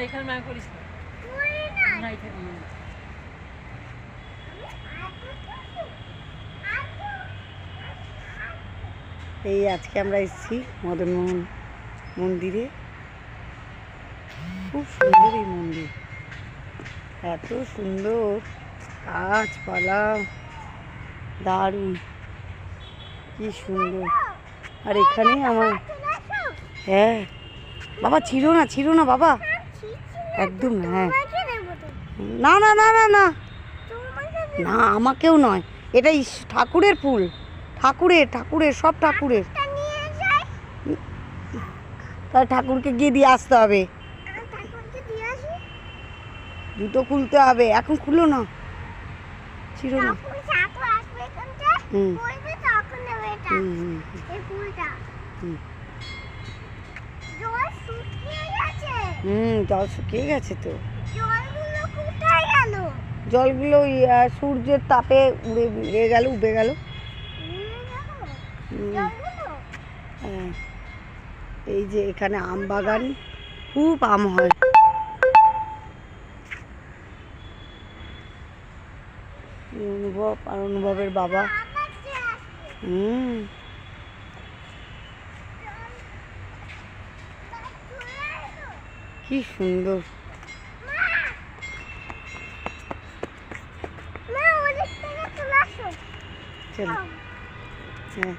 এখানে না করিস না। না এখানে এই আজকে আমরা এসেছি মদনমোহন মন্দিরে। খুব সুন্দর এই মন্দির, এত সুন্দর গাছপালা, দারুণ, কি সুন্দর। আর এখানে আমার, হ্যাঁ বাবা ছিড়ো না বাবা, একদম না। হ্যাঁ না না না না না না, আমাকেও নয়, এটা ঠাকুরের ফুল, ঠাকুরের সব ঠাকুরের। তাহলে ঠাকুরকে গিয়ে দিয়ে আসতে হবে, জুতো খুলতে হবে। এখন খুলো না, ছিড়ো না। জল শুকিয়ে গেছে তো। জলগুলো সূর্যের তাপে উড়ে গেল, উবে গেল। হ্যাঁ, এই যে এখানে আম বাগান, খুব আম হয়। অনুভব আর অনুভবের বাবা। কি সুন্দর। চলো, হ্যাঁ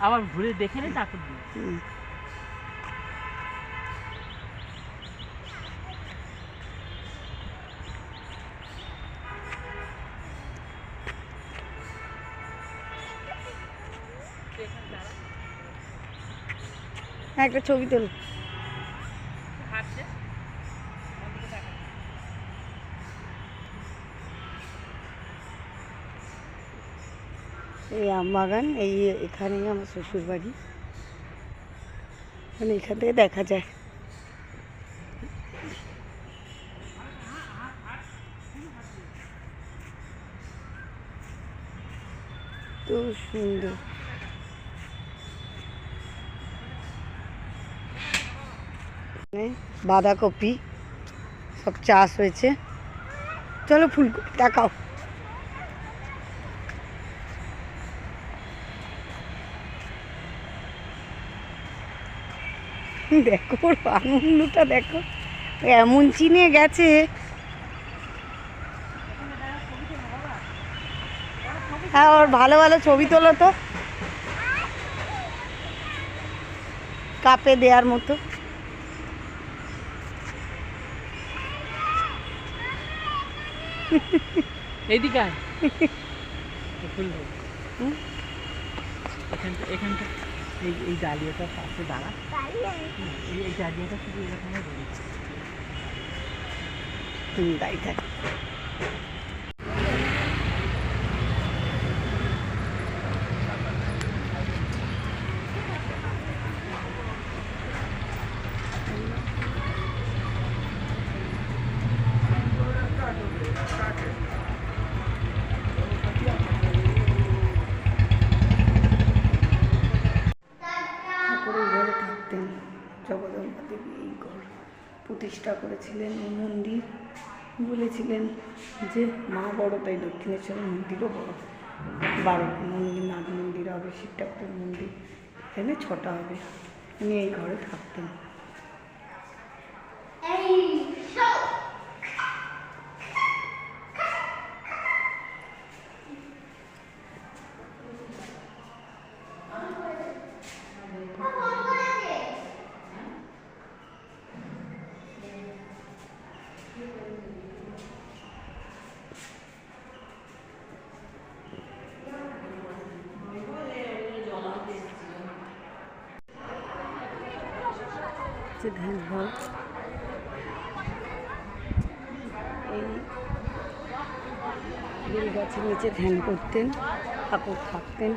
আবার ঘুরে দেখে নে ঠাকুর দিয়ে। একটা ছবি তোল। এই আম বাগান, এই এখানেই আমার শ্বশুর বাড়ি, মানে এখান থেকে দেখা যায়। তো সুন্দর। বাঁধাকপি সব চাষ হয়েছে। চলো ফুলকপি দেখাও। দেখো ওর আনন্দটা দেখো, এমন চিনে গেছে। হ্যাঁ, ওর ভালো ভালো ছবি তোলো তো, কাপে দেওয়ার মতো। এইদিকে এখানটা এই ডালিয়াটার পাশে দাঁড়া, এই ডালিয়াটা শুধু এরকম তাই থাক। ঠাকুরের ঘরে থাকতেন জগদম্বা দেবী, এই ঘর প্রতিষ্ঠা করেছিলেন। এই মন্দির বলেছিলেন যে মা বড়, তাই দক্ষিণেশ্বরের মন্দিরও বড়। 12টি মন্দির, নাগ মন্দির হবে, শিব ঠাকুরের মন্দির, এখানে 6টা হবে। উনি এই ঘরে থাকতেন। হচ্ছে ধ্যান ঘর। এই বেল গাছের নিচে ধ্যান করতেন, ঠাকুর থাকতেন।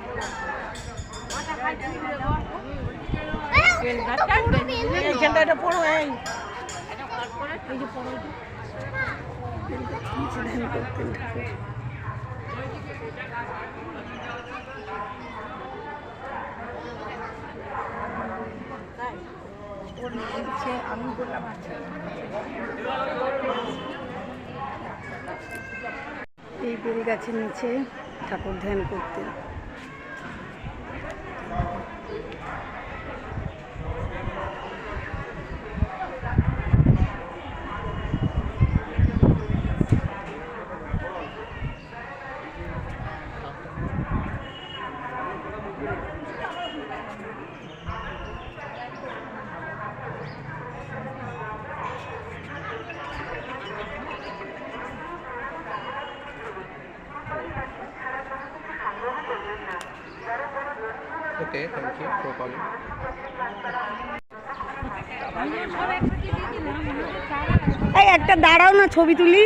এইখানটা এটা পড়ো, এই যে পড়ো, বেল গাছের নিচে ধ্যান করতেন ঠাকুর। আমি বললাম এই বেল গাছের নিচে ঠাকুর ধ্যান করতেন। Okay, thank you for calling. এই একটা দাঁড়াও না, ছবি তুলি।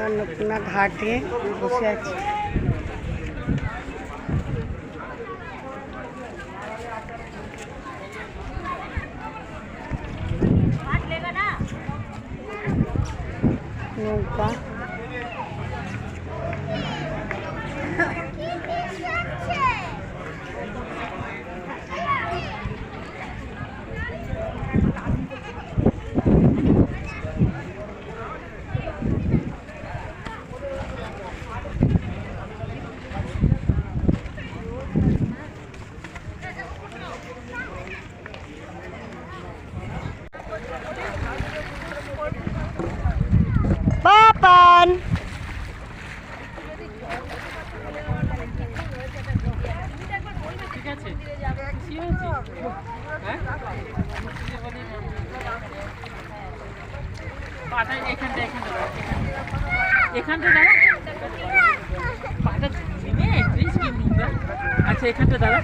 अन्नपूर्णा घाटे बसे आছি। নৌকা Papan. আচ্ছা এখানটা দাঁড়া।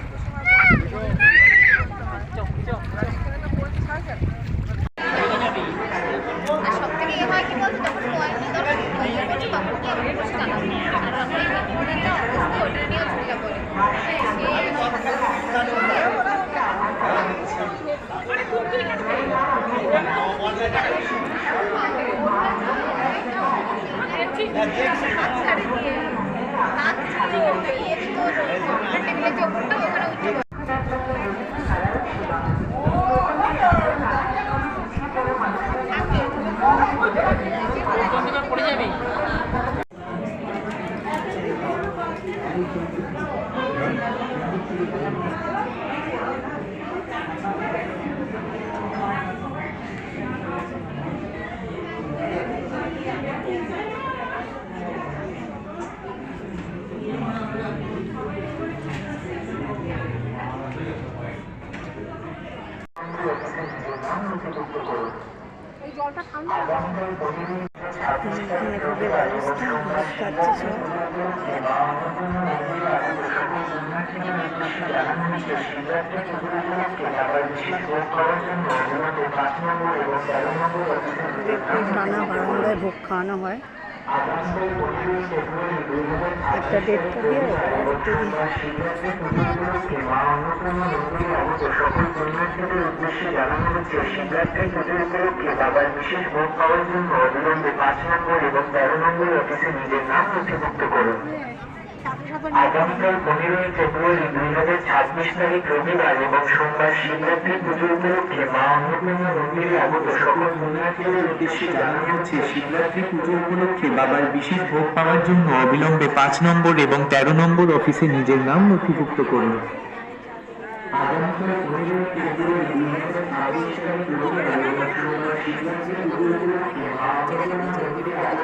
নানা বারান্দায় ভোগ খাওয়ানো হয়। একটা ডেট দিয়ে বাবার বিশেষ ভোগ পাওয়ার জন্য অবিলম্বে 5 নম্বর এবং 13 নম্বর অফিসে নিজের নাম নথিভুক্ত করুন। আগামীকাল 15ই ফেব্রুয়ারি 2026 তারিখ রবিবার এবং সোমবার শিবরাত্রি পুজো উপলক্ষে মা অন্নপূর্ণা মন্দিরে আগত সকল পুণ্যার্থীদের উদ্দেশ্যে জানানো হচ্ছে, শিবরাত্রি পুজো উপলক্ষে বাবার বিশেষ ভোগ পাওয়ার জন্য অবিলম্বে 5 নম্বর এবং 13 নম্বর অফিসে নিজের নাম নথিভুক্ত করুন। আগামীকাল 15ই ফেব্রুয়ারি 2026 তারিখ রবিবার এবং সোমবার শিবরাত্রি পুজো উপলক্ষে মা অন্নপূর্ণা মন্দিরে আগত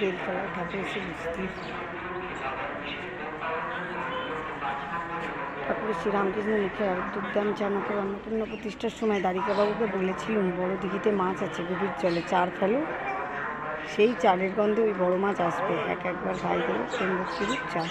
বেলতলা ঠাকুর এসে বসতি। ঠাকুর শ্রীরামকৃষ্ণ মুখে দুর্দাম চানকে অন্নপূর্ণা প্রতিষ্ঠার সময় দ্বারিকাবাবুকে বলেছিলেন বড় দিঘিতে মাছ আছে, গভীর জলে চার ফেলো, সেই চারের গন্ধে ওই বড় মাছ আসবে। একবার গায়ে গেল প্রেম ভক্তির চার।